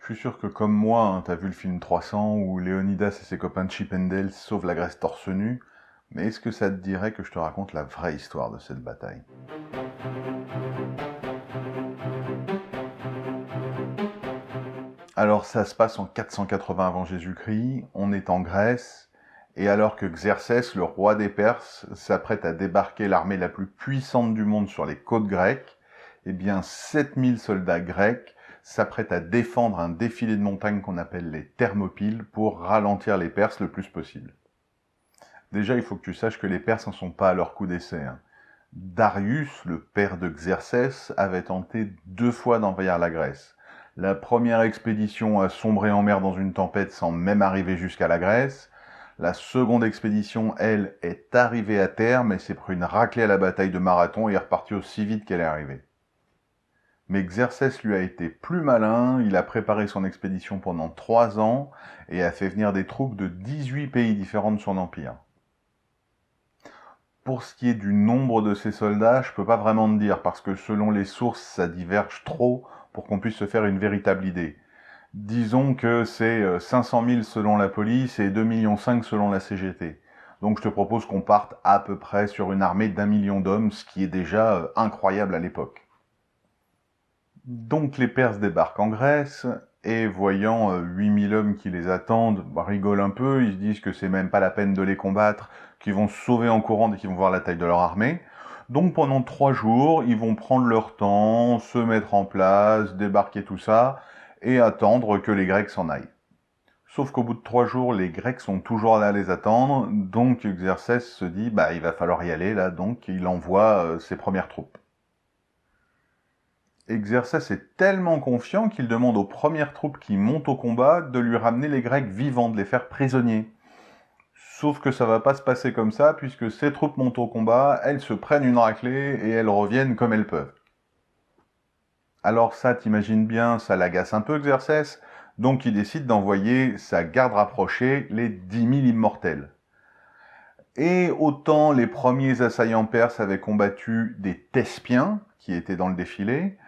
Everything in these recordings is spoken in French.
Je suis sûr que comme moi, hein, t'as vu le film 300 où Léonidas et ses copains de Chippendales sauvent la Grèce torse nu, mais est-ce que ça te dirait que je te raconte la vraie histoire de cette bataille? Alors ça se passe en 480 avant Jésus-Christ, on est en Grèce, et alors que Xerxès, le roi des Perses, s'apprête à débarquer l'armée la plus puissante du monde sur les côtes grecques, eh bien 7000 soldats grecs s'apprêtent à défendre un défilé de montagnes qu'on appelle les Thermopyles pour ralentir les Perses le plus possible. Déjà, il faut que tu saches que les Perses n'en sont pas à leur coup d'essai. Darius, le père de Xerxès, avait tenté 2 fois d'envahir la Grèce. La première expédition a sombré en mer dans une tempête sans même arriver jusqu'à la Grèce. La seconde expédition, elle, est arrivée à terme mais s'est pris une raclée à la bataille de Marathon et est repartie aussi vite qu'elle est arrivée. Mais Xerxès lui a été plus malin, il a préparé son expédition pendant 3 ans et a fait venir des troupes de 18 pays différents de son empire. Pour ce qui est du nombre de ces soldats, je peux pas vraiment te dire, parce que selon les sources, ça diverge trop pour qu'on puisse se faire une véritable idée. Disons que c'est 500 000 selon la police et 2,5 millions selon la CGT. Donc je te propose qu'on parte à peu près sur une armée d'1 million d'hommes, ce qui est déjà incroyable à l'époque. Donc les Perses débarquent en Grèce, et voyant 8000 hommes qui les attendent, rigolent un peu, ils se disent que c'est même pas la peine de les combattre, qu'ils vont se sauver en courant dès qu'ils vont voir la taille de leur armée. Donc pendant 3 jours, ils vont prendre leur temps, se mettre en place, débarquer tout ça, et attendre que les Grecs s'en aillent. Sauf qu'au bout de 3 jours, les Grecs sont toujours là à les attendre, donc Xerxès se dit, il va falloir y aller là, donc il envoie ses premières troupes. Xerxès est tellement confiant qu'il demande aux premières troupes qui montent au combat de lui ramener les Grecs vivants, de les faire prisonniers. Sauf que ça va pas se passer comme ça, puisque ces troupes montent au combat, elles se prennent une raclée et elles reviennent comme elles peuvent. Alors ça, t'imagines bien, ça l'agace un peu Xerxès, donc il décide d'envoyer sa garde rapprochée, les 10 000 immortels. Et autant les premiers assaillants perses avaient combattu des Thespiens, qui étaient dans le défilé,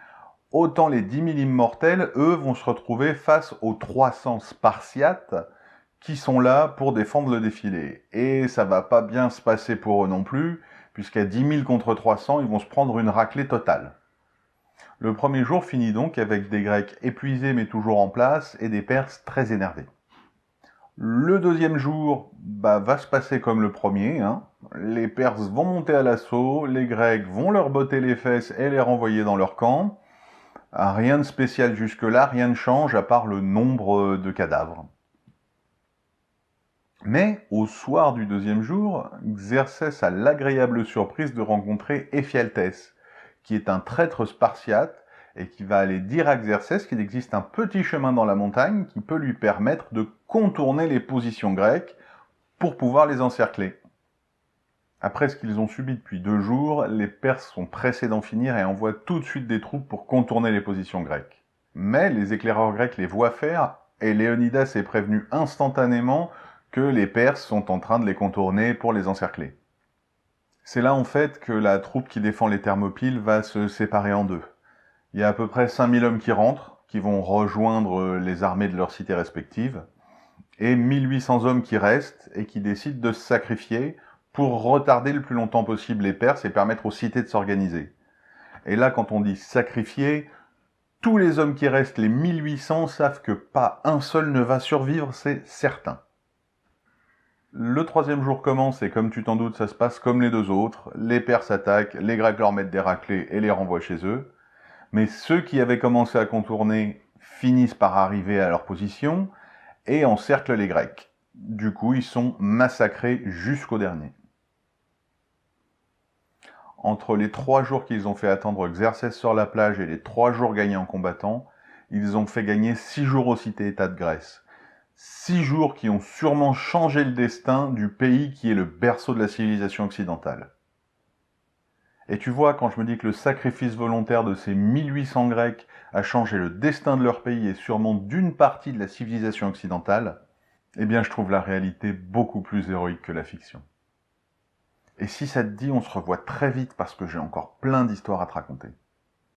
autant les 10 000 immortels, eux, vont se retrouver face aux 300 Spartiates qui sont là pour défendre le défilé. Et ça va pas bien se passer pour eux non plus, puisqu'à 10 000 contre 300, ils vont se prendre une raclée totale. Le premier jour finit donc avec des Grecs épuisés mais toujours en place, et des Perses très énervés. Le deuxième jour va se passer comme le premier. Les Perses vont monter à l'assaut, les Grecs vont leur botter les fesses et les renvoyer dans leur camp. Rien de spécial jusque-là, rien ne change à part le nombre de cadavres. Mais au soir du deuxième jour, Xerxès a l'agréable surprise de rencontrer Éphialtès, qui est un traître spartiate et qui va aller dire à Xerxès qu'il existe un petit chemin dans la montagne qui peut lui permettre de contourner les positions grecques pour pouvoir les encercler. Après ce qu'ils ont subi depuis 2 jours, les Perses sont pressés d'en finir et envoient tout de suite des troupes pour contourner les positions grecques. Mais les éclaireurs grecs les voient faire, et Léonidas est prévenu instantanément que les Perses sont en train de les contourner pour les encercler. C'est là en fait que la troupe qui défend les Thermopyles va se séparer en 2. Il y a à peu près 5000 hommes qui rentrent, qui vont rejoindre les armées de leurs cités respectives, et 1800 hommes qui restent et qui décident de se sacrifier pour retarder le plus longtemps possible les Perses et permettre aux cités de s'organiser. Et là, quand on dit sacrifier, tous les hommes qui restent, les 1800, savent que pas un seul ne va survivre, c'est certain. Le troisième jour commence et comme tu t'en doutes, ça se passe comme les 2 autres. Les Perses attaquent, les Grecs leur mettent des raclées et les renvoient chez eux. Mais ceux qui avaient commencé à contourner finissent par arriver à leur position et encerclent les Grecs. Du coup, ils sont massacrés jusqu'au dernier. Entre les 3 jours qu'ils ont fait attendre Xerxès sur la plage et les 3 jours gagnés en combattant, ils ont fait gagner 6 jours aux cités-États de Grèce. 6 jours qui ont sûrement changé le destin du pays qui est le berceau de la civilisation occidentale. Et tu vois, quand je me dis que le sacrifice volontaire de ces 1800 Grecs a changé le destin de leur pays et sûrement d'une partie de la civilisation occidentale, eh bien je trouve la réalité beaucoup plus héroïque que la fiction. Et si ça te dit, on se revoit très vite parce que j'ai encore plein d'histoires à te raconter.